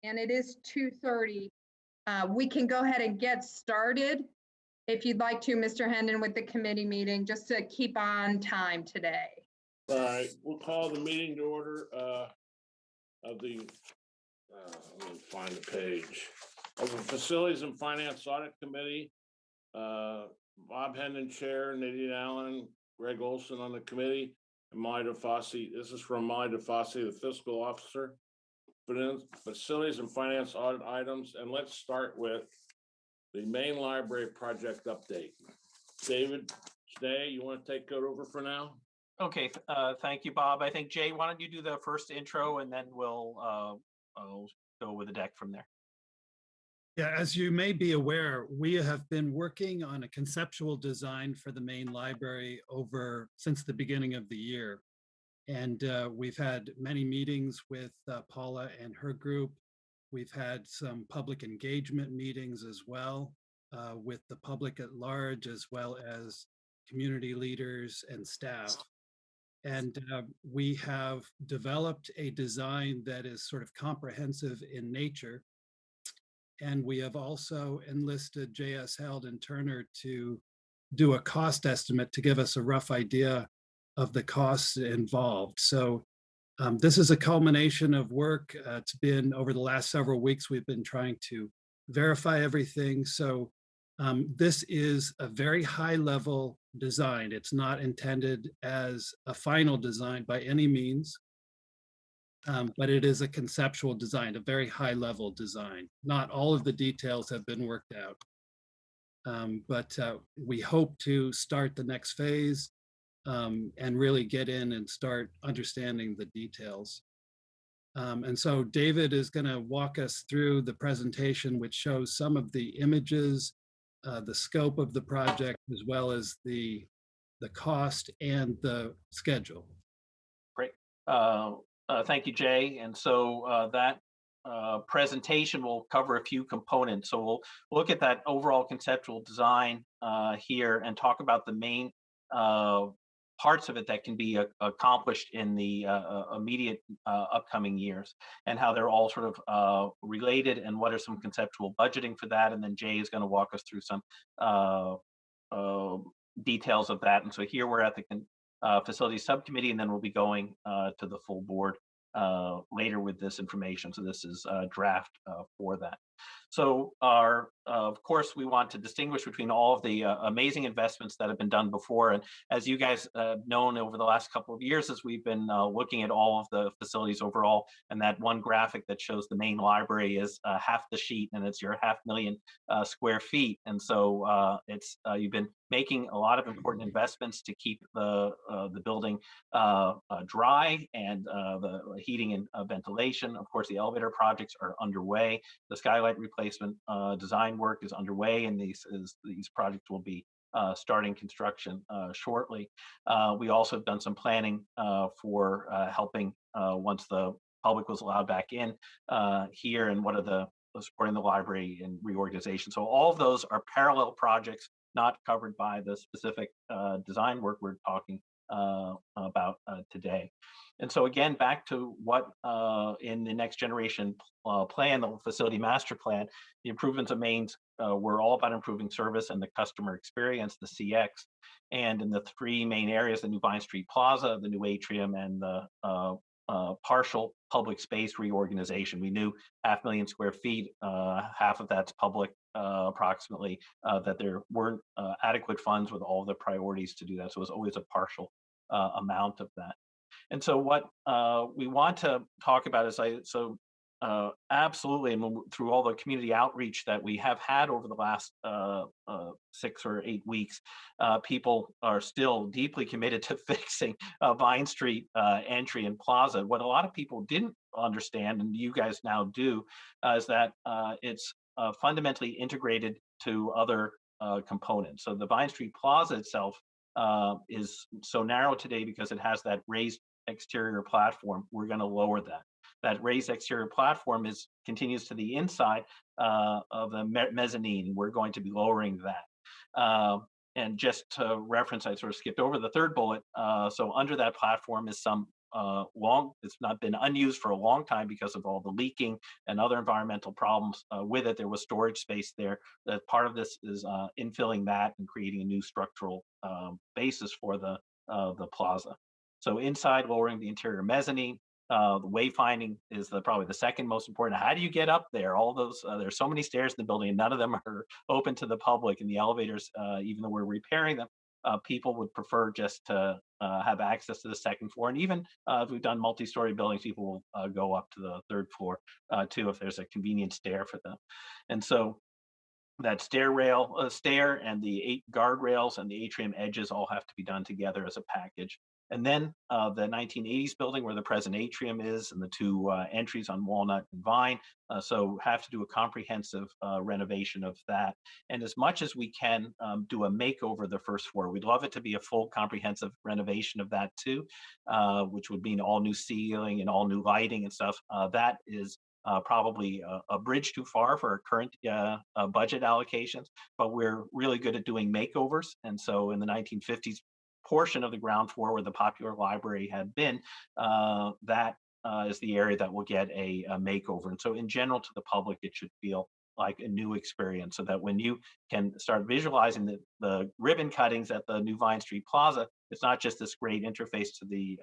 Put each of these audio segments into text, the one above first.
and it is 2:30. We can go ahead and get started if you'd like to, Mr. Hendon, with the committee meeting, just to keep on time today. All right, we'll call the meeting to order of the, let me find the page, of the Facilities and Finance Audit Committee. Bob Hendon, Chair, Nadine Allen, Greg Olson on the committee, and Molly DeFosse. This is from Molly DeFosse, the Fiscal Officer. Facilities and Finance Audit items, and let's start with the main library project update. David Day, you want to take it over for now? Okay, thank you, Bob. I think, Jay, why don't you do the first intro, and then we'll go with the deck from there. Yeah, as you may be aware, we have been working on a conceptual design for the main library since the beginning of the year. And we've had many meetings with Paula and her group. We've had some public engagement meetings as well with the public at large, as well as community leaders and staff. And we have developed a design that is sort of comprehensive in nature. And we have also enlisted J.S. Held and Turner to do a cost estimate to give us a rough idea of the costs involved. So this is a culmination of work. It's been over the last several weeks, we've been trying to verify everything. So this is a very high level design. It's not intended as a final design by any means. But it is a conceptual design, a very high level design. Not all of the details have been worked out. But we hope to start the next phase and really get in and start understanding the details. And so David is going to walk us through the presentation, which shows some of the images, the scope of the project, as well as the cost and the schedule. Great. Thank you, Jay. And so that presentation will cover a few components. So we'll look at that overall conceptual design here and talk about the main parts of it that can be accomplished in the immediate upcoming years, and how they're all sort of related, and what are some conceptual budgeting for that. And then Jay is going to walk us through some details of that. And so here we're at the facilities subcommittee, and then we'll be going to the full board later with this information. So this is a draft for that. So of course, we want to distinguish between all of the amazing investments that have been done before. And as you guys have known over the last couple of years, as we've been looking at all of the facilities overall, and that one graphic that shows the main library is half the sheet, and it's your 500,000 square feet. And so you've been making a lot of important investments to keep the building dry, and the heating and ventilation. Of course, the elevator projects are underway. The skylight replacement design work is underway, and these projects will be starting construction shortly. We also have done some planning for helping once the public was allowed back in here, and what are the supporting the library and reorganization. So all of those are parallel projects not covered by the specific design work we're talking about today. And so again, back to what in the next generation plan, the facility master plan, the improvements of mains were all about improving service and the customer experience, the CX. And in the three main areas, the new Vine Street Plaza, the new atrium, and the partial public space reorganization. We knew 500,000 square feet, half of that's public, approximately, that there weren't adequate funds with all the priorities to do that. So it was always a partial amount of that. And so what we want to talk about is, absolutely, and through all the community outreach that we have had over the last 6 or 8 weeks, people are still deeply committed to fixing Vine Street entry and plaza. What a lot of people didn't understand, and you guys now do, is that it's fundamentally integrated to other components. So the Vine Street Plaza itself is so narrow today because it has that raised exterior platform. We're going to lower that. That raised exterior platform continues to the inside of the mezzanine. We're going to be lowering that. And just to reference, I sort of skipped over the third bullet. So under that platform is some it's not been unused for a long time because of all the leaking and other environmental problems with it. There was storage space there. That part of this is infilling that and creating a new structural basis for the plaza. So inside, lowering the interior mezzanine. The wayfinding is probably the second most important. How do you get up there? All those there's so many stairs in the building, and none of them are open to the public. And the elevators, even though we're repairing them, people would prefer just to have access to the second floor. And even if we've done multi-story buildings, people will go up to the third floor too if there's a convenient stair for them. And so that stair and the 8 guardrails and the atrium edges all have to be done together as a package. And then the 1980s building where the present atrium is and the 2 entries on Walnut and Vine. So have to do a comprehensive renovation of that. And as much as we can do a makeover of the first floor. We'd love it to be a full comprehensive renovation of that too, which would mean all new ceiling and all new lighting and stuff. That is probably a bridge too far for our current budget allocations, but we're really good at doing makeovers. And so in the 1950s portion of the ground floor where the popular library had been, that is the area that will get a makeover. And so in general to the public, it should feel like a new experience so that when you can start visualizing the ribbon cuttings at the new Vine Street Plaza, it's not just this great interface to the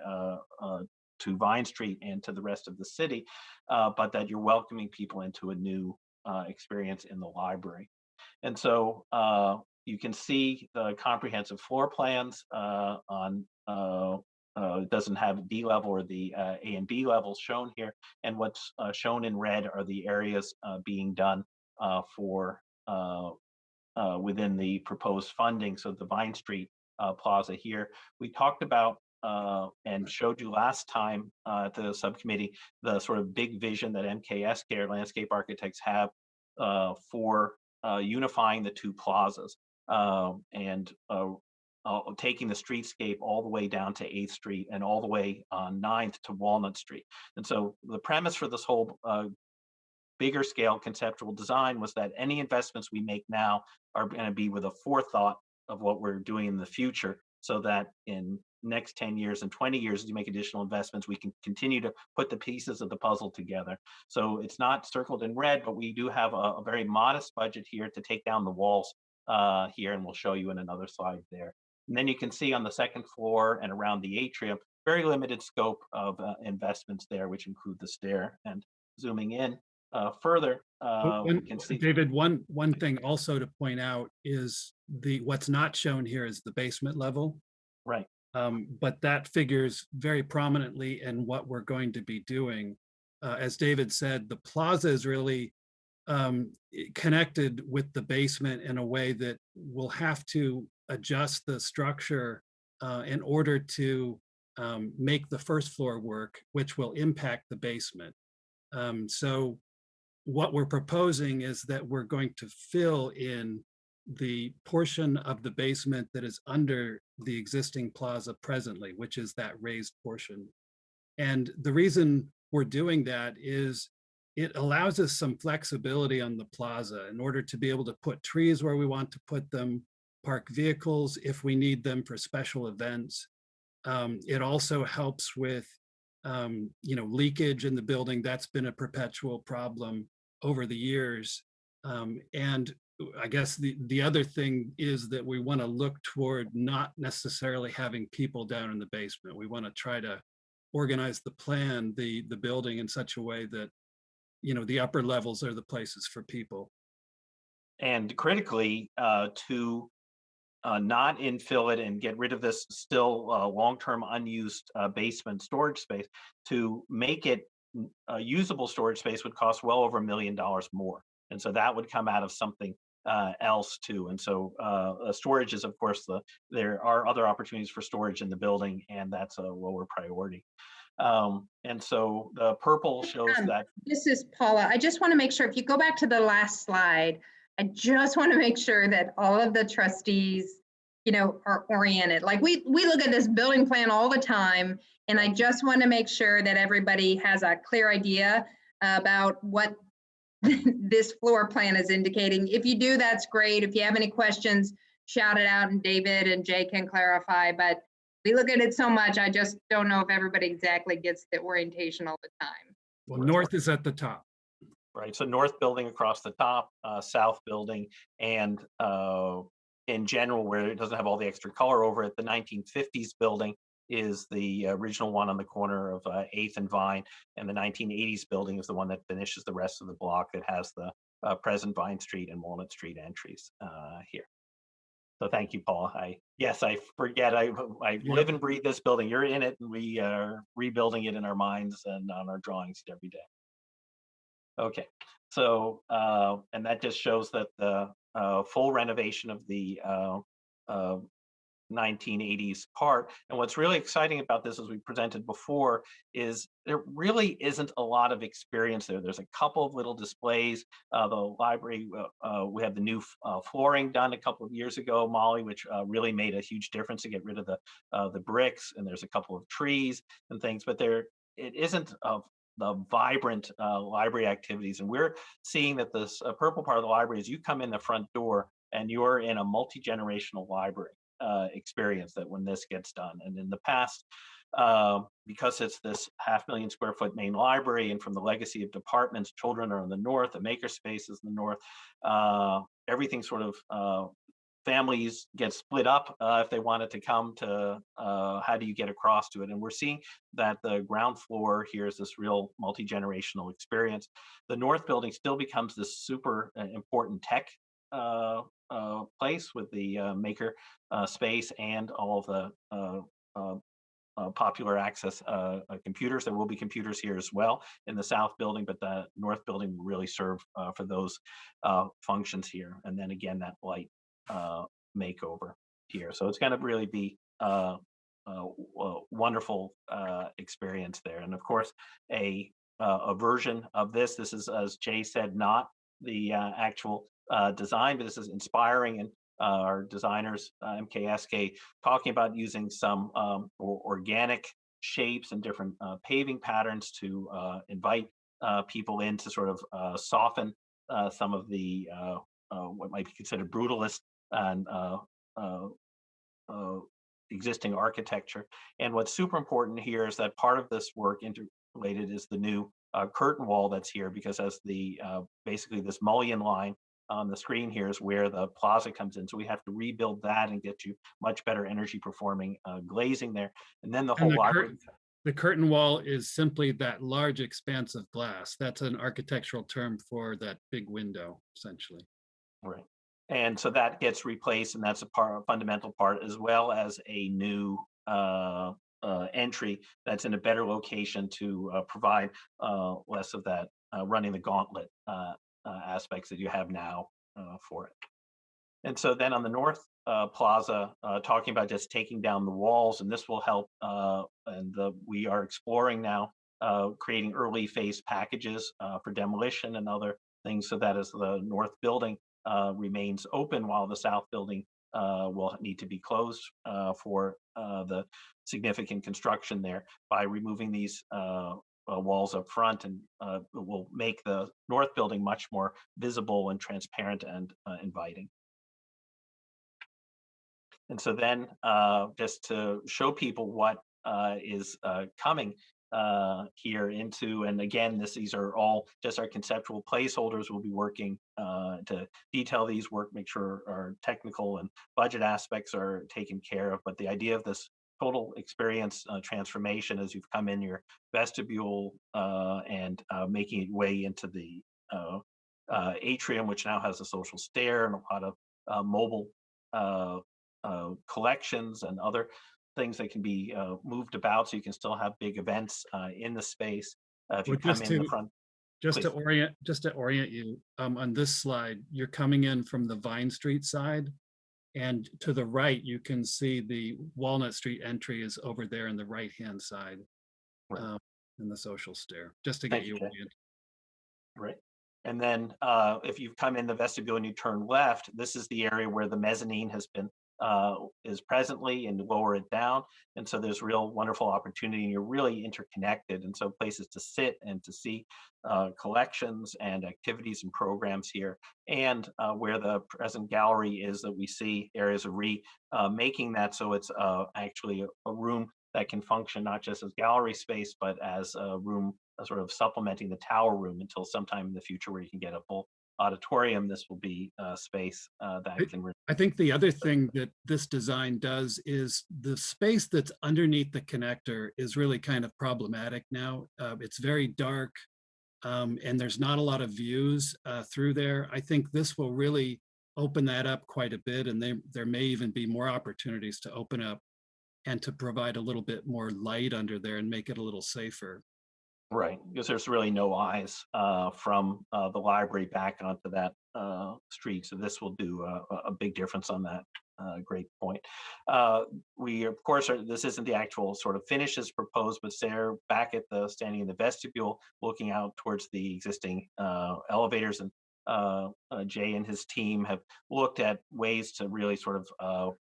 to Vine Street and to the rest of the city, but that you're welcoming people into a new experience in the library. And so you can see the comprehensive floor plans on, it doesn't have D level or the A and B levels shown here. And what's shown in red are the areas being done for within the proposed funding. So the Vine Street Plaza here, we talked about and showed you last time at the subcommittee, the sort of big vision that MKSK, or landscape architects, have for unifying the 2 plazas and taking the streetscape all the way down to 8th Street and all the way on 9th to Walnut Street. And so the premise for this whole bigger scale conceptual design was that any investments we make now are going to be with a forethought of what we're doing in the future, so that in next 10 years and 20 years, as you make additional investments, we can continue to put the pieces of the puzzle together. So it's not circled in red, but we do have a very modest budget here to take down the walls here, and we'll show you in another slide there. And then you can see on the second floor and around the atrium, very limited scope of investments there, which include the stair. And zooming in further, we can see. David, one thing also to point out is what's not shown here is the basement level. Right. But that figures very prominently in what we're going to be doing. As David said, the plaza is really connected with the basement in a way that we'll have to adjust the structure in order to make the first floor work, which will impact the basement. So what we're proposing is that we're going to fill in the portion of the basement that is under the existing plaza presently, which is that raised portion. And the reason we're doing that is it allows us some flexibility on the plaza in order to be able to put trees where we want to put them, park vehicles if we need them for special events. It also helps with leakage in the building. That's been a perpetual problem over the years. And I guess the other thing is that we want to look toward not necessarily having people down in the basement. We want to try to organize the building in such a way that, the upper levels are the places for people. And critically, to not infill it and get rid of this still long-term unused basement storage space, to make it usable storage space would cost well over $1 million more. And so that would come out of something else too. And so storage is, of course, there are other opportunities for storage in the building, and that's a lower priority. And so the purple shows that. This is Paula. I just want to make sure, if you go back to the last slide, I just want to make sure that all of the trustees, are oriented. Like we look at this building plan all the time, and I just want to make sure that everybody has a clear idea about what this floor plan is indicating. If you do, that's great. If you have any questions, shout it out, and David and Jay can clarify. But We look at it so much, I just don't know if everybody exactly gets the orientation all the time. Well, north is at the top. Right, so north building across the top, south building, and in general, where it doesn't have all the extra color over it, the 1950s building is the original one on the corner of 8th and Vine, and the 1980s building is the one that finishes the rest of the block that has the present Vine Street and Walnut Street entries here. So thank you, Paul. Yes, I forget, I live and breathe this building. You're in it, and we are rebuilding it in our minds and on our drawings every day. Okay, so, and that just shows that the full renovation of the 1980s part. And what's really exciting about this, as we presented before, is there really isn't a lot of experience there. There's a couple of little displays. The library, we had the new flooring done a couple of years ago, Molly, which really made a huge difference to get rid of the bricks. And there's a couple of trees and things, but it isn't the vibrant library activities. And we're seeing that this purple part of the library, as you come in the front door and you're in a multi-generational library experience, that when this gets done. And in the past, because it's this 500,000 square foot main library, and from the legacy of departments, children are in the north, the makerspace is in the north, everything sort of families get split up if they wanted to come to how do you get across to it. And we're seeing that the ground floor here is this real multi-generational experience. The north building still becomes this super important tech place with the maker space and all of the popular access computers. There will be computers here as well in the south building, but the north building will really serve for those functions here. And then again, that light makeover here. So it's going to really be a wonderful experience there. And of course, a version of this is, as Jay said, not the actual design, but this is inspiring, and our designers, MKSK, talking about using some organic shapes and different paving patterns to invite people in to sort of soften some of the what might be considered brutalist and existing architecture. And what's super important here is that part of this work interrelated is the new curtain wall that's here, because as the basically this mullion line on the screen here is where the plaza comes in. So we have to rebuild that and get you much better energy performing glazing there. And then the whole library. The curtain wall is simply that large expanse of glass. That's an architectural term for that big window, essentially. Right. And so that gets replaced, and that's a fundamental part, as well as a new entry that's in a better location to provide less of that running the gauntlet aspects that you have now for it. And so then on the north plaza, talking about just taking down the walls, and this will help. We are exploring now creating early phase packages for demolition and other things, so that as the north building remains open, while the south building will need to be closed for the significant construction there, by removing these walls up front, and it will make the north building much more visible and transparent and inviting. And so then just to show people what is coming here into, and again, these are all just our conceptual placeholders. We'll be working to detail these work, make sure our technical and budget aspects are taken care of. But the idea of this total experience transformation, as you've come in your vestibule and making it way into the atrium, which now has a social stair and a lot of mobile collections and other things that can be moved about, so you can still have big events in the space. If you come in the front, just to orient you, on this slide, you're coming in from the Vine Street side, and to the right, you can see the Walnut Street entry is over there in the right-hand side, right, in the social stair, just to get you oriented. Right. And then if you come in the vestibule and you turn left, this is the area where the mezzanine has been is presently and lower it down. And so there's real wonderful opportunity, and you're really interconnected. And so places to sit and to see collections and activities and programs here, and where the present gallery is, that we see areas of making that so it's actually a room that can function not just as gallery space, but as a room sort of supplementing the tower room until sometime in the future where you can get a full auditorium. This will be space that can. I think the other thing that this design does is the space that's underneath the connector is really kind of problematic now. It's very dark, and there's not a lot of views through there. I think this will really open that up quite a bit, and there may even be more opportunities to open up and to provide a little bit more light under there and make it a little safer. Right, because there's really no eyes from the library back onto that street. So this will do a big difference on that. Great point. We, of course, this isn't the actual sort of finish as proposed, but Sarah back at standing in the vestibule, looking out towards the existing elevators, and Jay and his team have looked at ways to really sort of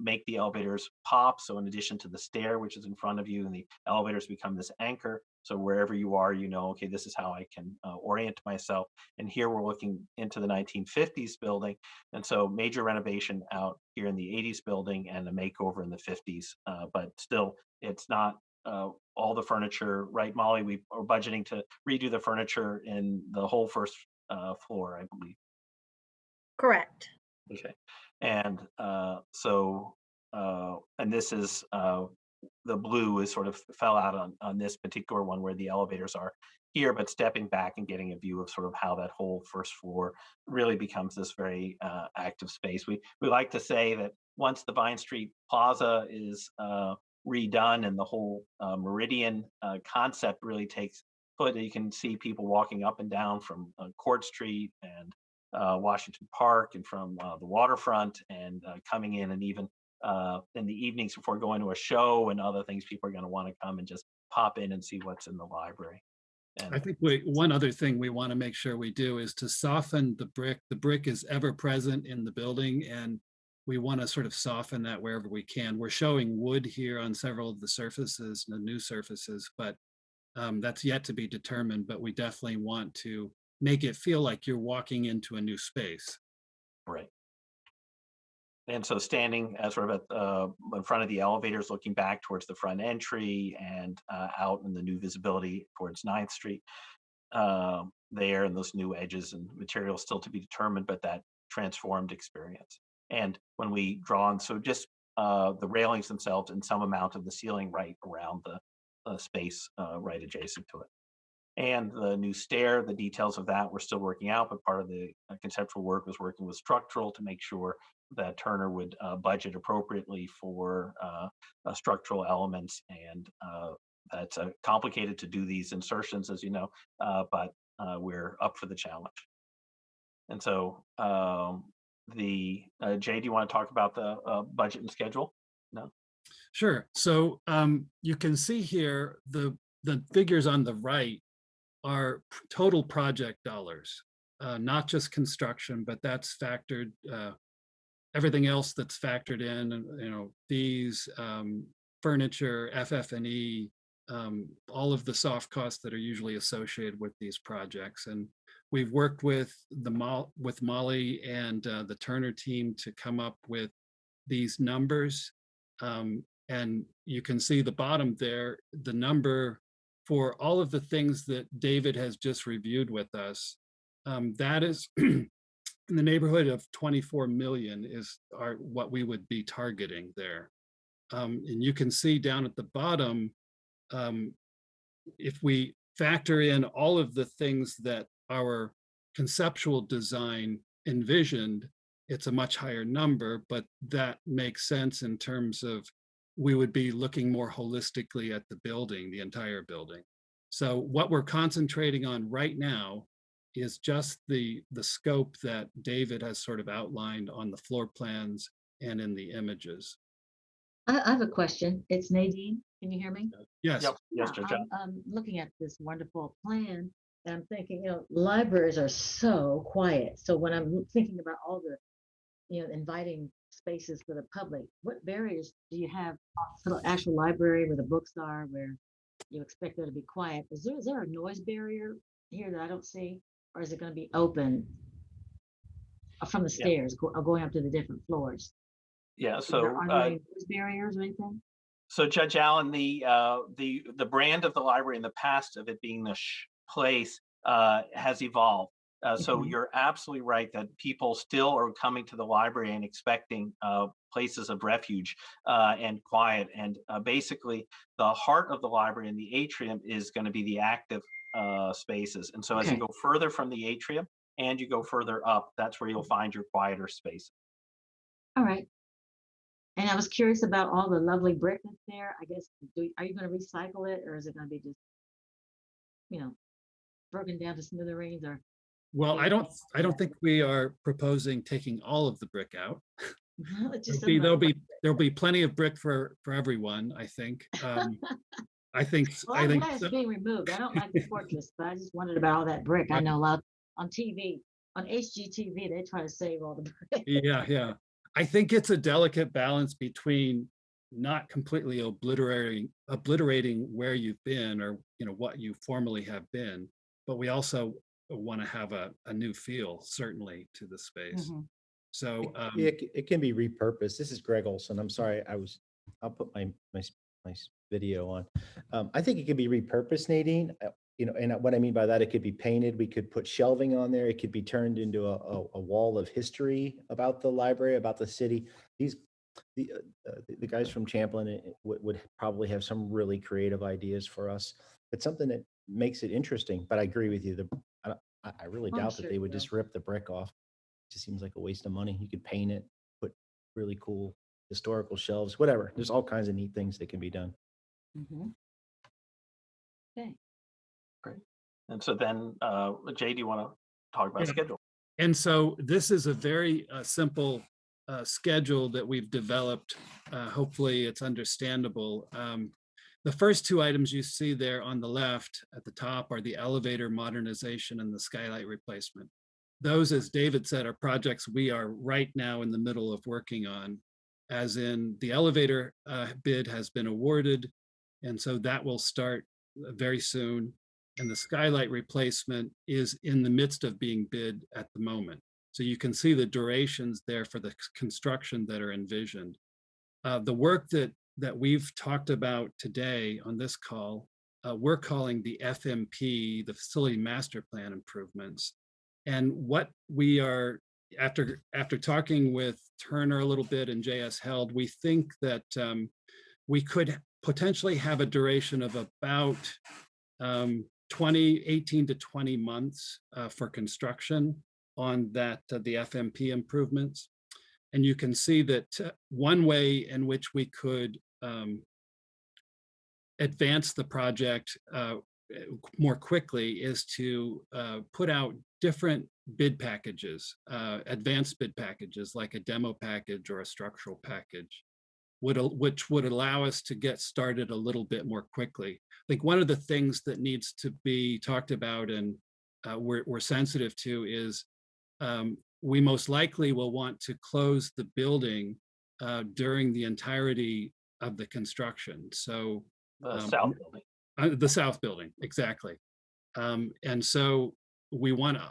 make the elevators pop. So in addition to the stair, which is in front of you, and the elevators become this anchor. So wherever you are, you know, okay, this is how I can orient myself. And here we're looking into the 1950s building. And so major renovation out here in the 80s building and a makeover in the 50s. But still, it's not all the furniture, right, Molly? We are budgeting to redo the furniture in the whole first floor, I believe. Correct. Okay. And and this is the blue is sort of fell out on this particular one where the elevators are here, but stepping back and getting a view of sort of how that whole first floor really becomes this very active space. We like to say that once the Vine Street Plaza is redone and the whole Meridian concept really takes foot, you can see people walking up and down from Court Street and Washington Park, and from the waterfront, and coming in, and even in the evenings before going to a show and other things, people are going to want to come and just pop in and see what's in the library. And I think one other thing we want to make sure we do is to soften the brick. The brick is ever present in the building, and we want to sort of soften that wherever we can. We're showing wood here on several of the surfaces, the new surfaces, but that's yet to be determined. But we definitely want to make it feel like you're walking into a new space. right. And so standing sort of at in front of the elevators, looking back towards the front entry, and out in the new visibility towards 9th Street there, and those new edges and materials still to be determined, but that transformed experience. And when we draw on, so just the railings themselves and some amount of the ceiling right around the space right adjacent to it. And the new stair, the details of that we're still working out, but part of the conceptual work was working with structural to make sure that Turner would budget appropriately for structural elements. And that's complicated to do these insertions, as you know, but we're up for the challenge. And so Jay, do you want to talk about the budget and schedule? No? Sure. So you can see here the figures on the right are total project dollars, not just construction, but that's factored, everything else that's factored in, you know, fees, furniture, FF&E, all of the soft costs that are usually associated with these projects. And we've worked with Molly and the Turner team to come up with these numbers. And you can see the bottom there, the number for all of the things that David has just reviewed with us. That is in the neighborhood of 24 million is what we would be targeting there. And you can see down at the bottom, if we factor in all of the things that our conceptual design envisioned, it's a much higher number, but that makes sense in terms of we would be looking more holistically at the building, the entire building. So what we're concentrating on right now is just the scope that David has sort of outlined on the floor plans and in the images. I have a question. It's Nadine. Can you hear me? Yes. Yep. Yes, Yeah, Judge. I'm looking at this wonderful plan, and I'm thinking, you know, libraries are so quiet. So when I'm thinking about all the inviting spaces for the public, what barriers do you have for the actual library where the books are, where you expect there to be quiet? Is there a noise barrier here that I don't see? Or is it going to be open from the Yeah. stairs going up to the different floors? Yeah. Are So there any noise barriers or anything? So Judge Allen, the brand of the library in the past of it being the place has evolved. So Mhm. you're absolutely right that people still are coming to the library and expecting places of refuge and quiet. And basically, the heart of the library and the atrium is going to be the active spaces. And so as you Okay. go further from the atrium and you go further up, that's where you'll find your quieter space. All right. And I was curious about all the lovely brick that's there. I guess, are you going to recycle it, or is it going to be just, you know, broken down to smithereens, or Well, do I you don't, I don't think we are proposing taking all of the brick out. just There'll be, some of there'll the. be, there'll be plenty of brick for everyone, I think. I think, Well, I I'm think, glad it's being removed. I don't like the fortress, but I just wondered about all that brick. I know a lot on TV, on HGTV, they try to save all the brick. yeah, yeah. I think it's a delicate balance between not completely obliterating where you've been, or what you formerly have been, but we also want to have a new feel, certainly, to the space. Mhm. So It can be repurposed. This is Greg Olson. I'm sorry, I'll put my video on. I think it could be repurposed, Nadine. And what I mean by that, it could be painted. We could put shelving on there. It could be turned into a wall of history about the library, about the city. These the guys from Champlin would probably have some really creative ideas for us, but something that makes it interesting. But I agree with you. I really I'm doubt that sure they it would will. just rip the brick off. Just seems like a waste of money. You could paint it, put really cool historical shelves, whatever. There's all kinds of neat things that can be done. Mhm. Okay. Great. And so then, Jay, do you want to talk about Yeah. schedule? And so this is a very simple schedule that we've developed. Hopefully it's understandable. The first two items you see there on the left at the top are the elevator modernization and the skylight replacement. Those, as David said, are projects we are right now in the middle of working on, as in the elevator bid has been awarded. And so that will start very soon. And the skylight replacement is in the midst of being bid at the moment. So you can see the durations there for the construction that are envisioned. The work that we've talked about today on this call, we're calling the FMP, the Facility Master Plan Improvements. And what we are, after talking with Turner a little bit and JS Held, we think that we could potentially have a duration of about 18 to 20 months for construction on that, the FMP improvements. And you can see that one way in which we could advance the project more quickly is to put out different bid packages, advanced bid packages, like a demo package or a structural package, which would allow us to get started a little bit more quickly. I think one of the things that needs to be talked about and we're sensitive to is we most likely will want to close the building during the entirety of the construction. So The South Building. the south building, exactly. And so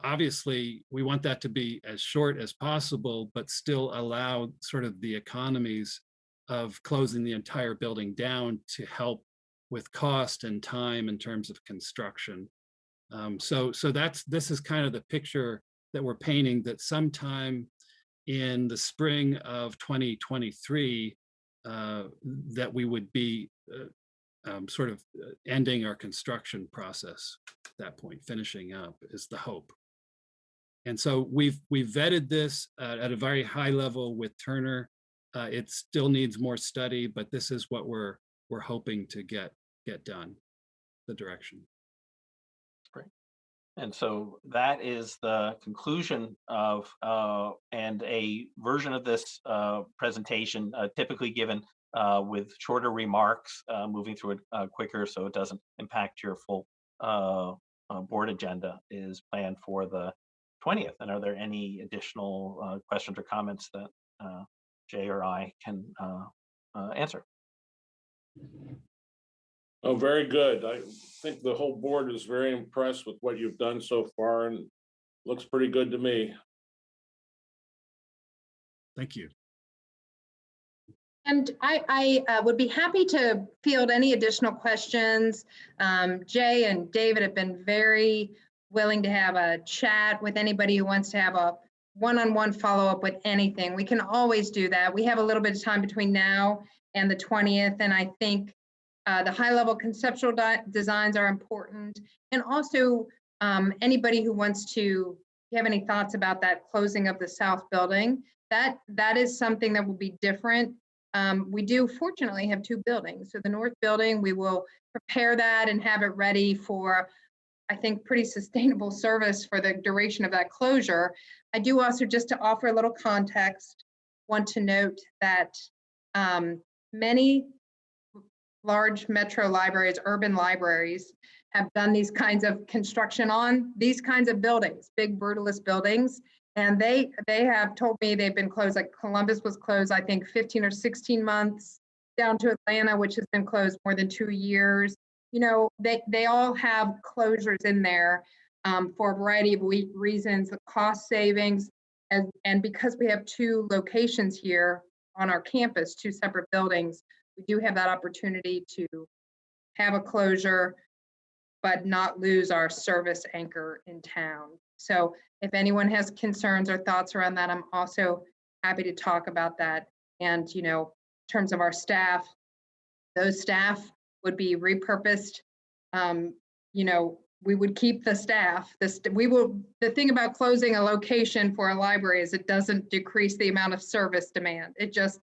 obviously, we want that to be as short as possible, but still allow sort of the economies of closing the entire building down to help with cost and time in terms of construction. So this is kind of the picture that we're painting, that sometime in the spring of 2023, that we would be sort of ending our construction process at that point, finishing up is the hope. And so we've vetted this at a very high level with Turner. It still needs more study, but this is what we're hoping to get done, the direction. Great. And so that is the conclusion of and a version of this presentation, typically given with shorter remarks, moving through it quicker so it doesn't impact your full board agenda, is planned for the 20th. And are there any additional questions or comments that Jay or I can answer? Oh, very good. I think the whole board is very impressed with what you've done so far and looks pretty good to me. Thank you. And I would be happy to field any additional questions. Jay and David have been very willing to have a chat with anybody who wants to have a one-on-one follow-up with anything. We can always do that. We have a little bit of time between now and the 20th, and I think the high-level conceptual designs are important. And also anybody who wants to have any thoughts about that closing of the south building, that is something that will be different. We do fortunately have two buildings. So the north building, we will prepare that and have it ready for, I think, pretty sustainable service for the duration of that closure. I do also, just to offer a little context, want to note that many large metro libraries, urban libraries, have done these kinds of construction on these kinds of buildings, big brutalist buildings. And they have told me they've been closed, like Columbus was closed, I think 15 or 16 months, down to Atlanta, which has been closed more than 2 years. You know, they all have closures in there for a variety of reasons, the cost savings, and because we have two locations here on our campus, two separate buildings, we do have that opportunity to have a closure, but not lose our service anchor in town. So if anyone has concerns or thoughts around that, I'm also happy to talk about that. And, you know, in terms of our staff, those staff would be repurposed. You know, we would keep the staff. The thing about closing a location for a library is it doesn't decrease the amount of service demand. It just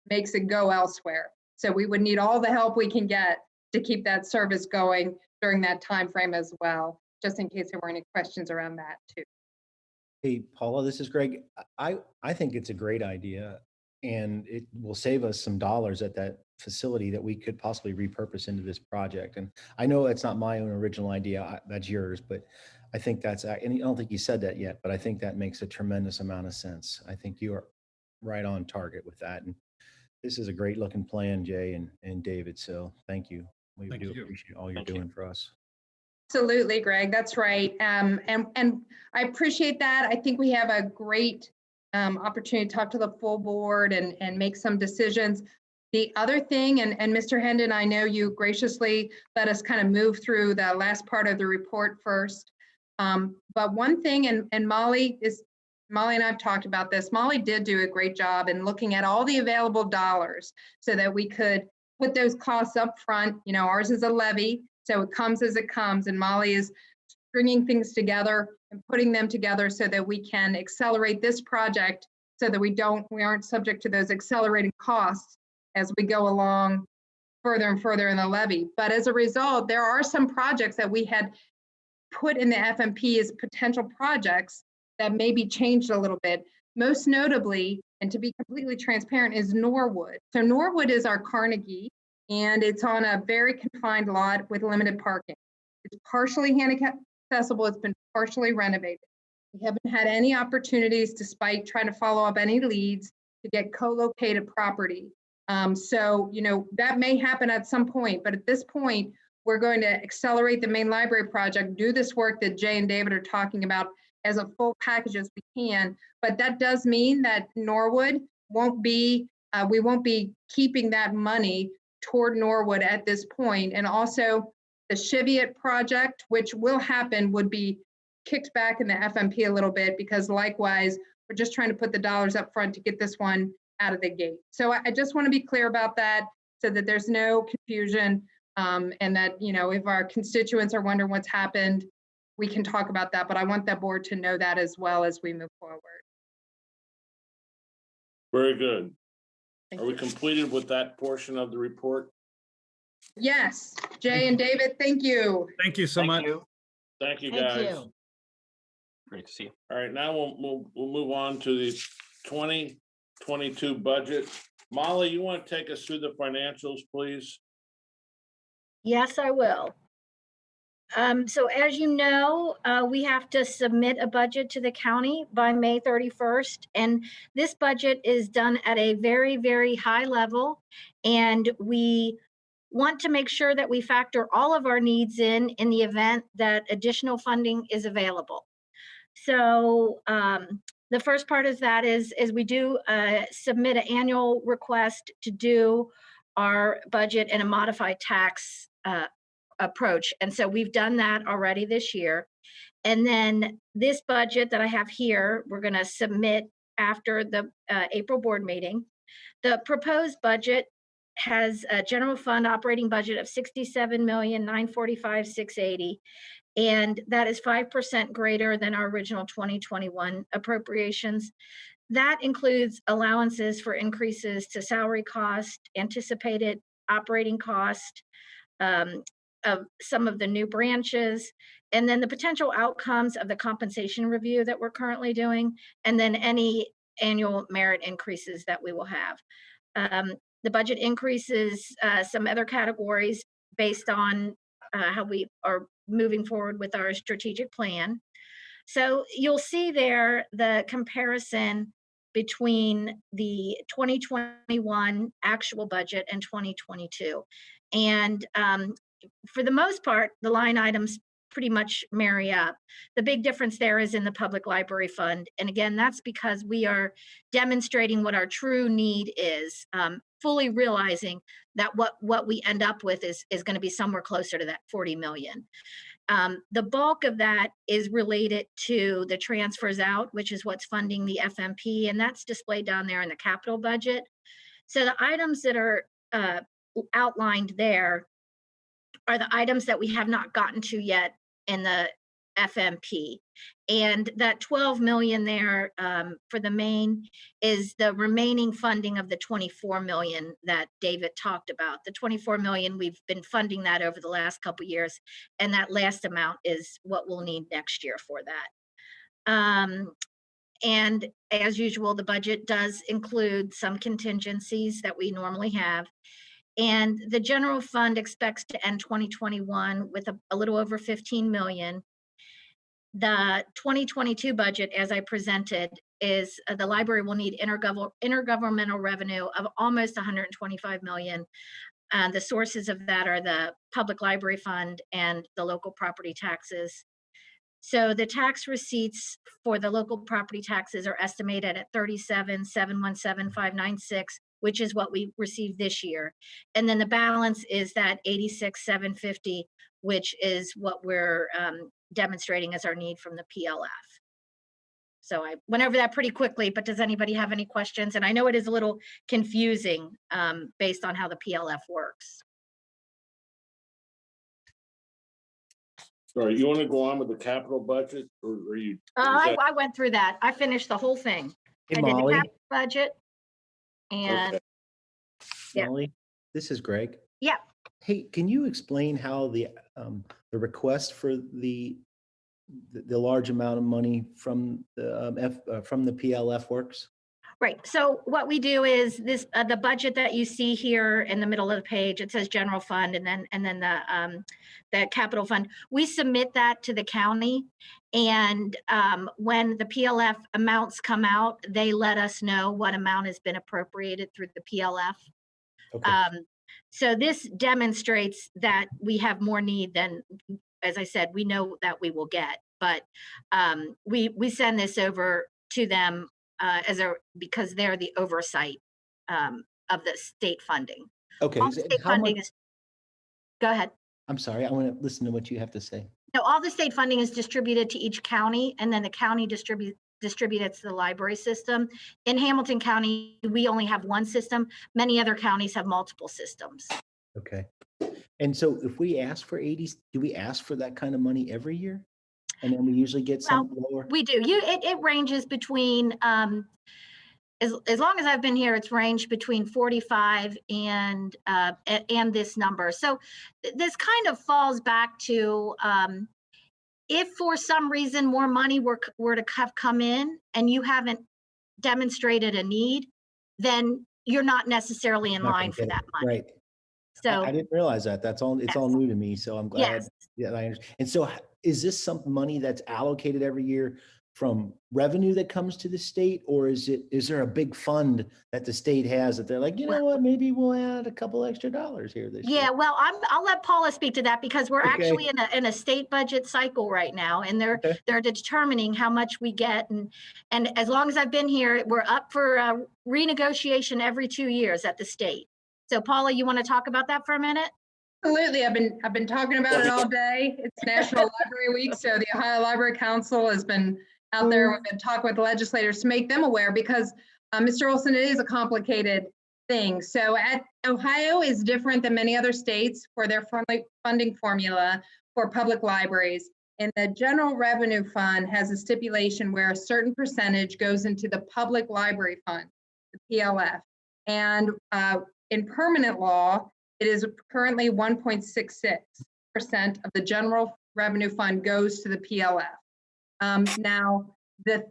makes it go elsewhere. So we would need all the help we can get to keep that service going during that time frame as well, just in case there were any questions around that too. Hey, Paula, this is Greg. I think it's a great idea, and it will save us some dollars at that facility that we could possibly repurpose into this project. And I know it's not my own original idea, that's yours, but I think that's, and I don't think you said that yet, but I think that makes a tremendous amount of sense. I think you are right on target with that. And this is a great looking plan, Jay and David. So thank you. We Thank do you. appreciate all you're Thank you. doing for us. Absolutely, Greg, that's right. And I appreciate that. I think we have a great opportunity to talk to the full board and make some decisions. The other thing, and Mr. Hendon, I know you graciously let us kind of move through the last part of the report first. But one thing, and Molly and I've talked about this, Molly did do a great job in looking at all the available dollars so that we could put those costs up front. You know, ours is a levy, so it comes as it comes, and Molly is stringing things together and putting them together so that we can accelerate this project so that we aren't subject to those accelerating costs as we go along further and further in the levy. But as a result, there are some projects that we had put in the FMP as potential projects that may be changed a little bit. Most notably, and to be completely transparent, is Norwood. So Norwood is our Carnegie, and it's on a very confined lot with limited parking. It's partially handicap accessible. It's been partially renovated. We haven't had any opportunities, despite trying to follow up any leads, to get co-located property. So, you know, that may happen at some point, but at this point, we're going to accelerate the main library project, do this work that Jay and David are talking about as a full package as we can. But that does mean that Norwood won't be, we won't be keeping that money toward Norwood at this point. And also the Cheviot project, which will happen, would be kicked back in the FMP a little bit, because likewise, we're just trying to put the dollars up front to get this one out of the gate. So I just want to be clear about that so that there's no confusion, and that, you know, if our constituents are wondering what's happened, we can talk about that, but I want that board to know that as well as we move forward. Very good. Thank Are we you. completed with that portion of the report? Yes, Jay and David, thank you. Thank you so Thank much. you. Thank you, Thank guys. you. Great to see you. All right, now we'll move on to the 2022 budget. Molly, you want to take us through the financials, please? Yes, I will. So as you know, we have to submit a budget to the county by May 31st. And this budget is done at a very, very high level. And we want to make sure that we factor all of our needs in the event that additional funding is available. So the first part of that is we do submit an annual request to do our budget in a modified tax approach. And so we've done that already this year. And then this budget that I have here, we're going to submit after the April board meeting. The proposed budget has a general fund operating budget of $67,945,680. And that is 5% greater than our original 2021 appropriations. That includes allowances for increases to salary cost, anticipated operating cost, of some of the new branches, and then the potential outcomes of the compensation review that we're currently doing, and then any annual merit increases that we will have. The budget increases some other categories based on how we are moving forward with our strategic plan. So you'll see there the comparison between the 2021 actual budget and 2022. And for the most part, the line items pretty much marry up. The big difference there is in the public library fund. And again, that's because we are demonstrating what our true need is, fully realizing that what we end up with is going to be somewhere closer to that 40 million. The bulk of that is related to the transfers out, which is what's funding the FMP, and that's displayed down there in the capital budget. So the items that are outlined there are the items that we have not gotten to yet in the FMP. And that 12 million there for the main is the remaining funding of the 24 million that David talked about. The 24 million, we've been funding that over the last couple of years, and that last amount is what we'll need next year for that. And as usual, the budget does include some contingencies that we normally have. And the general fund expects to end 2021 with a little over 15 million. The 2022 budget, as I presented, is the library will need intergovernmental revenue of almost 125 million. The sources of that are the public library fund and the local property taxes. So the tax receipts for the local property taxes are estimated at 37,717,596, which is what we received this year. And then the balance is that 86,750, which is what we're demonstrating as our need from the PLF. So I went over that pretty quickly, but does anybody have any questions? And I know it is a little confusing based on how the PLF works. Sorry, you want to go on with the capital budget, or are you? I went through that. I finished the whole thing. Hey, I did the Molly. capital budget. And Okay. yeah. Molly, this is Greg. Yeah. Hey, can you explain how the request for the large amount of money from the PLF works? Right. So what we do is this the budget that you see here in the middle of the page, it says general fund and then the capital fund. We submit that to the county, and when the PLF amounts come out, they let us know what amount has been appropriated through the PLF. Okay. So this demonstrates that we have more need than, as I said, we know that we will get, but we send this over to them because they're the oversight of the state funding. Okay. All the state funding is. Go ahead. I'm sorry. I want to listen to what you have to say. No, all the state funding is distributed to each county, and then the county distributes to the library system. In Hamilton County, we only have one system. Many other counties have multiple systems. Okay. And so if we ask for 80, do we ask for that kind of money every year? And then we usually get some lower? We do. It ranges between, as long as I've been here, it's ranged between 45 and this number. So this kind of falls back to, if for some reason more money were to have come in and you haven't demonstrated a need, then you're not necessarily in line for that money. Right. So I didn't realize that. That's all, it's all yes, new to me. So I'm glad yes. that I understand. And so is this some money that's allocated every year from revenue that comes to the state? Or is there a big fund that the state has that they're like, you know what, maybe we'll add a couple extra dollars here this year? Yeah, well, I'll let Paula speak to that because we're Okay. actually in a state budget cycle right now, and Okay. they're determining how much we get, and as long as I've been here, we're up for renegotiation every 2 years at the state. So Paula, you want to talk about that for a minute? Absolutely. I've been talking about it all day. It's National Library Week, so the Ohio Library Council has been out there. We've been talking with legislators to make them aware because, Mr. Olson, it is a complicated thing. So Ohio is different than many other states for their funding formula for public libraries. And the General Revenue Fund has a stipulation where a certain percentage goes into the Public Library Fund, the PLF. And in permanent law, it is currently 1.66% of the General Revenue Fund goes to the PLF. Now, the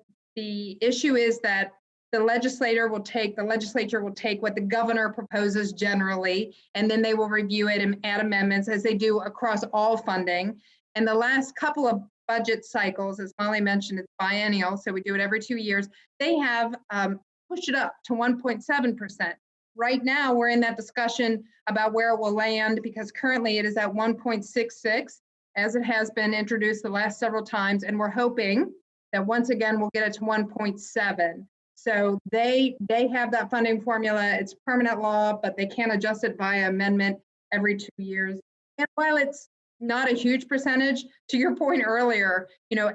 issue is that the legislature will take what the governor proposes generally, and then they will review it and add amendments as they do across all funding. And the last couple of budget cycles, as Molly mentioned, it's biennial, so we do it every 2 years. They have pushed it up to 1.7%. Right now, we're in that discussion about where it will land because currently it is at 1.66, as it has been introduced the last several times, and we're hoping that once again we'll get it to 1.7. So they have that funding formula. It's permanent law, but they can adjust it via amendment every 2 years. And while it's not a huge percentage, to your point earlier,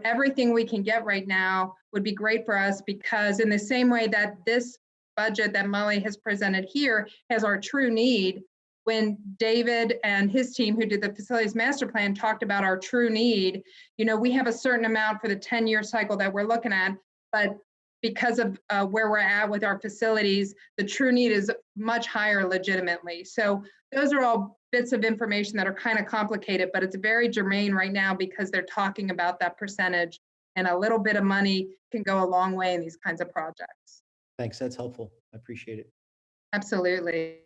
everything we can get right now would be great for us because in the same way that this budget that Molly has presented here has our true need, when David and his team who did the facilities master plan talked about our true need, we have a certain amount for the 10-year cycle that we're looking at, but because of where we're at with our facilities, the true need is much higher legitimately. So those are all bits of information that are kind of complicated, but it's very germane right now because they're talking about that percentage, and a little bit of money can go a long way in these kinds of projects. Thanks. That's helpful. I appreciate it. Absolutely.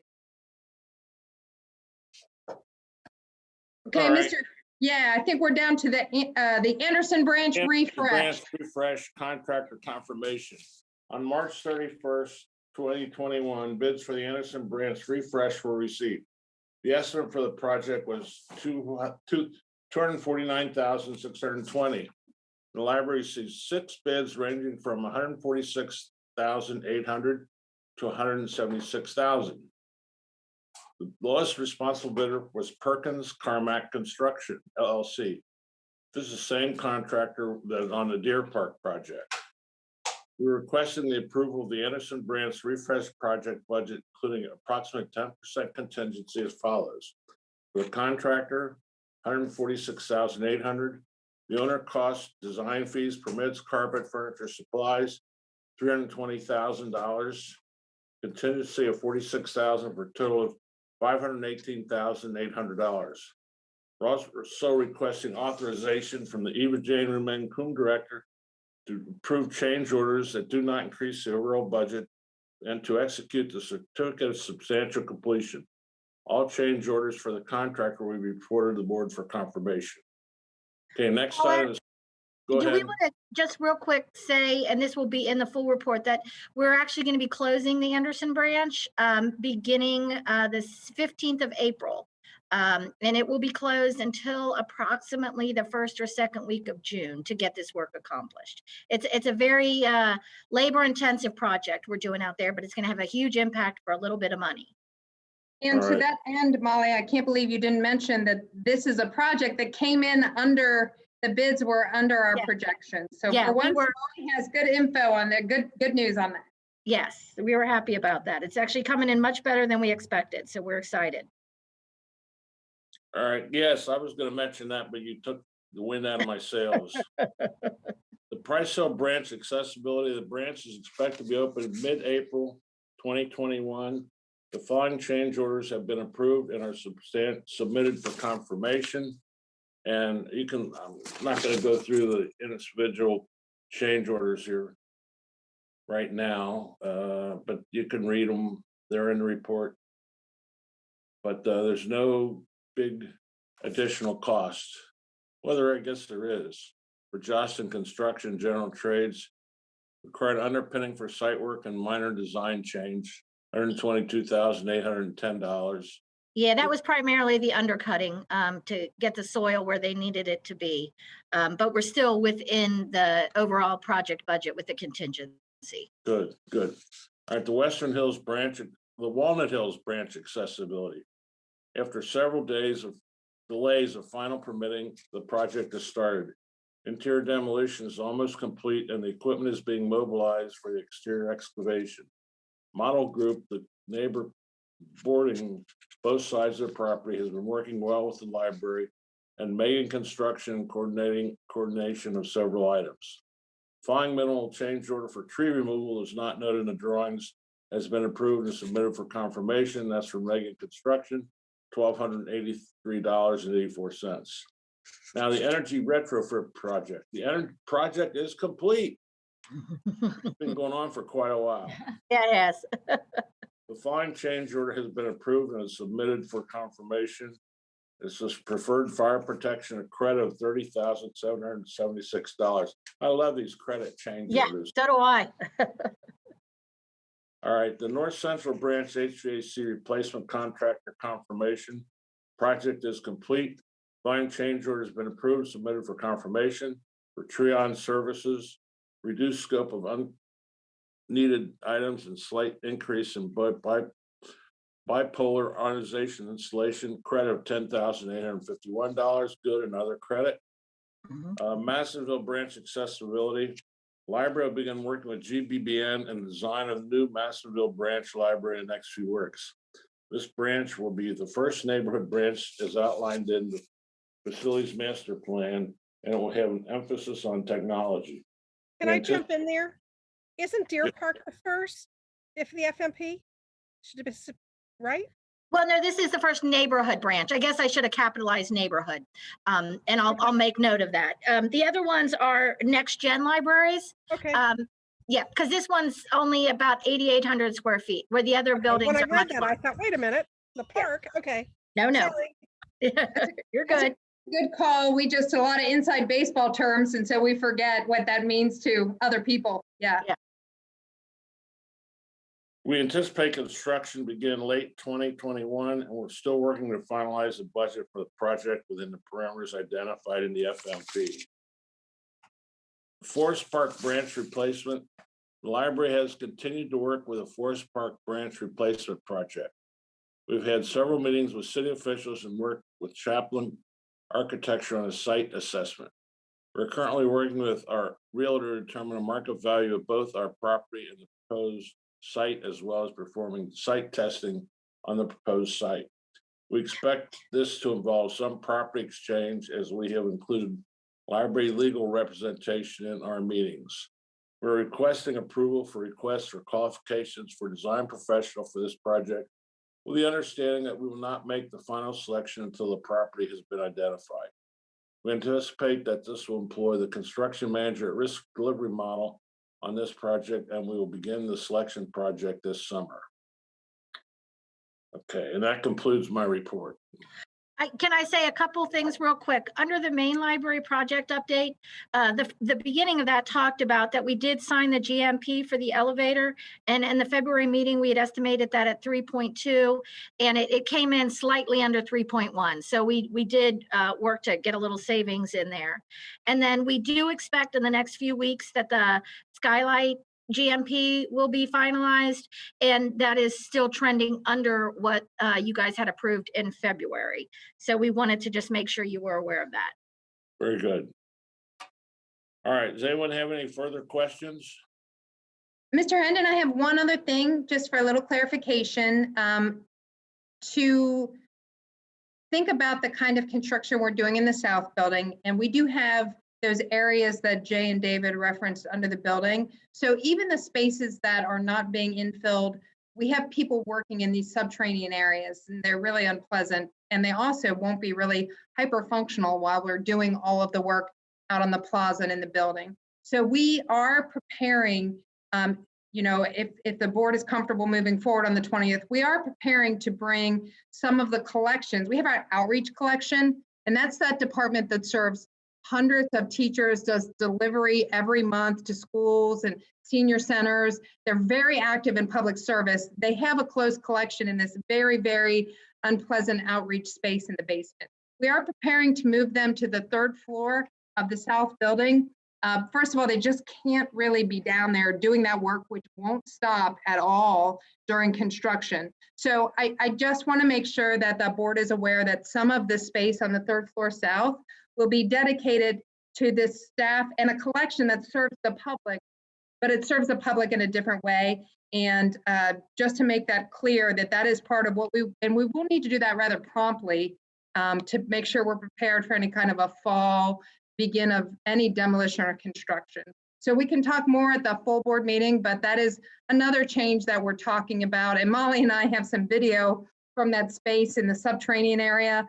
Okay, All right. Yeah, I think we're down to the Anderson Branch refresh. Branch refresh contractor confirmation. On March 31st, 2021, bids for the Anderson Branch refresh were received. The estimate for the project was $249,620. The library received 6 bids ranging from $146,800 to $176,000. The lowest responsible bidder was Perkins Carmack Construction, LLC. This is the same contractor that is on the Deer Park project. We're requesting the approval of the Anderson Branch refresh project budget, including approximately 10% contingency as follows. For the contractor, $146,800. The owner costs, design fees, permits, carpet, furniture, supplies, $320,000. Contingency of $46,000 for a total of $518,800. We're also requesting authorization from the Eva Jane Rumen-Coon director to approve change orders that do not increase the overall budget and to execute the certificate of substantial completion. All change orders for the contractor will be reported to the board for confirmation. Okay, next item is, go Do ahead. we want to just real quick say, and this will be in the full report, that we're actually going to be closing the Anderson branch beginning the 15th of April. And it will be closed until approximately the 1st or 2nd week of June to get this work accomplished. It's a very labor-intensive project we're doing out there, but it's going to have a huge impact for a little bit of money. And All to right. that end, Molly, I can't believe you didn't mention that this is a project that came in under, the bids were under our projections. So Yeah, for we once, were- Molly has good info on there, good news on that. Yes, we were happy about that. It's actually coming in much better than we expected, so we're excited. All right, yes, I was gonna mention that, but you took the wind out of my sails. The Price Hill Branch accessibility, the branch is expected to be open mid-April 2021. The following change orders have been approved and are submitted for confirmation. And you can, I'm not gonna go through the individual change orders here right now, but you can read them. They're in the report. but there's no big additional cost. Whether I guess there is for Johnston Construction, General Trades, required underpinning for site work and minor design change, $122,810. Yeah, that was primarily the undercutting to get the soil where they needed it to be. But we're still within the overall project budget with the contingency. Good, good. All right, the Western Hills branch, the Walnut Hills branch accessibility. After several days of delays of final permitting, the project has started. Interior demolition is almost complete and the equipment is being mobilized for the exterior excavation. Model Group, the neighbor boarding both sides of the property, has been working well with the library and making construction and coordination of several items. Following minimal change order for tree removal is not noted in the drawings, has been approved and submitted for confirmation. That's from Megan Construction, $1,283.84. Now the energy retrofit project. The energy project is complete. It's been going on for quite a while. Yeah, it has. The following change order has been approved and is submitted for confirmation. This is preferred fire protection, a credit of $30,776. I love these credit change Yeah, orders. so do I. All right, the North Central Branch HVAC replacement contractor confirmation. Project is complete. Following change order has been approved, submitted for confirmation for Treon services, reduced scope of unneeded items and slight increase in bipolar ionization installation, credit of $10,851, good, another credit. Massonville branch accessibility. Library will begin working with GBBN and design of the new Massonville branch library in the next few weeks. This branch will be the first neighborhood branch as outlined in the facilities master plan, and it will have an emphasis on technology. Can I jump in there? Isn't Deer Park the first, if the FMP? Should it be, right? Well, no, this is the first neighborhood branch. I guess I should have capitalized neighborhood. And I'll make note of that. The other ones are next gen libraries. Okay. Yeah, because this one's only about 8,800 square feet, where the other buildings When I are much read that, more. I thought, wait a minute, the park, okay. No, Sorry. you're good. Good call. We just a lot of inside baseball terms, and so we forget what that means to other people. Yeah. We anticipate construction begin late 2021, and we're still working to finalize the budget for the project within the parameters identified in the FMP. Forest Park branch replacement. The library has continued to work with a Forest Park branch replacement project. We've had several meetings with city officials and worked with Chaplin Architecture on a site assessment. We're currently working with our realtor to determine the market value of both our property and the proposed site, as well as performing site testing on the proposed site. We expect this to involve some property exchange, as we have included library legal representation in our meetings. We're requesting approval for requests for qualifications for design professional for this project, with the understanding that we will not make the final selection until the property has been identified. We anticipate that this will employ the construction manager at risk delivery model on this project, and we will begin the selection project this summer. Okay, and that concludes my report. Can I say a couple things real quick? Under the main library project update, the beginning of that talked about that we did sign the GMP for the elevator. And in the February meeting, we had estimated that at 3.2, and it came in slightly under 3.1. So we did work to get a little savings in there. And then we do expect in the next few weeks that the skylight GMP will be finalized, and that is still trending under what you guys had approved in February. So we wanted to just make sure you were aware of that. Very good. All right, does anyone have any further questions? Mr. Hendon, I have one other thing, just for a little clarification, to think about the kind of construction we're doing in the south building. And we do have those areas that Jay and David referenced under the building. So even the spaces that are not being infilled, we have people working in these subterranean areas, and they're really unpleasant. And they also won't be really hyper functional while we're doing all of the work out on the plaza and in the building. So we are preparing you know, if the board is comfortable moving forward on the 20th, we are preparing to bring some of the collections. We have our outreach collection, and that's that department that serves hundreds of teachers, does delivery every month to schools and senior centers. They're very active in public service. They have a closed collection in this very, very unpleasant outreach space in the basement. We are preparing to move them to the 3rd floor of the south building. First of all, they just can't really be down there doing that work, which won't stop at all during construction. So I just want to make sure that the board is aware that some of the space on the 3rd floor south will be dedicated to this staff and a collection that serves the public, but it serves the public in a different way. And just to make that clear that that is part of what we will need to do that rather promptly to make sure we're prepared for any kind of a fall begin of any demolition or construction. So we can talk more at the full board meeting, but that is another change that we're talking about. And Molly and I have some video from that space in the subterranean area.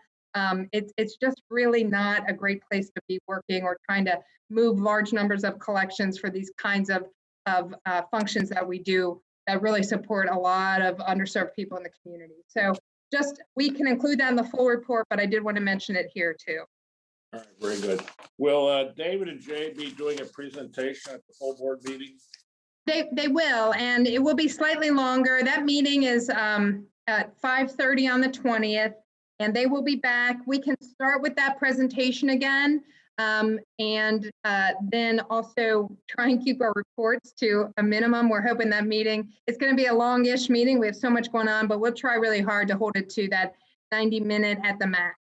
It's just really not a great place to be working or trying to move large numbers of collections for these kinds of functions that we do that really support a lot of underserved people in the community. So just, we can include that in the full report, but I did want to mention it here too. All right, very good. Will David and Jay be doing a presentation at the full board meeting? They will, and it will be slightly longer. That meeting is at 5:30 on the 20th, and they will be back. We can start with that presentation again, and then also try and keep our reports to a minimum. We're hoping that meeting, it's going to be a longish meeting. We have so much going on, but we'll try really hard to hold it to that 90-minute at the max.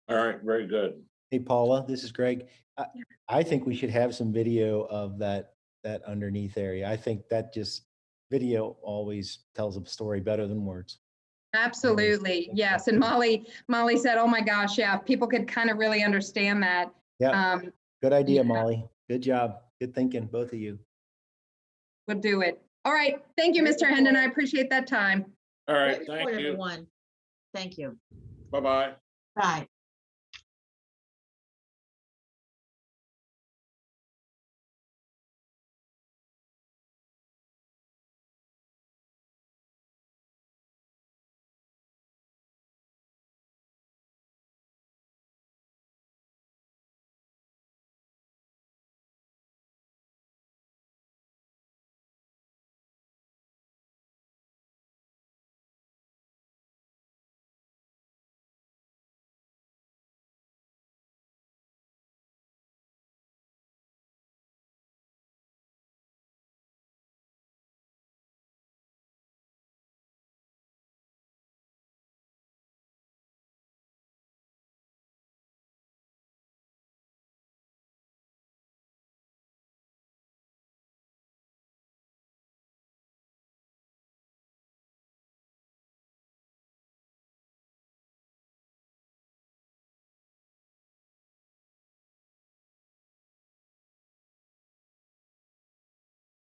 All right, very good. Hey, Paula, this is Greg. I think we should have some video of that underneath area. I think that just video always tells a story better than words. Absolutely, yes. And Molly said, "Oh my gosh, yeah, if people could kind of really understand that." Yeah, good idea, yeah. Molly. Good job. Good thinking, both of you. We'll do it. All right. Thank you, Mr. Hendon. I appreciate that time. All right, Great thank report, you. everyone. Thank you. Bye-bye. Bye.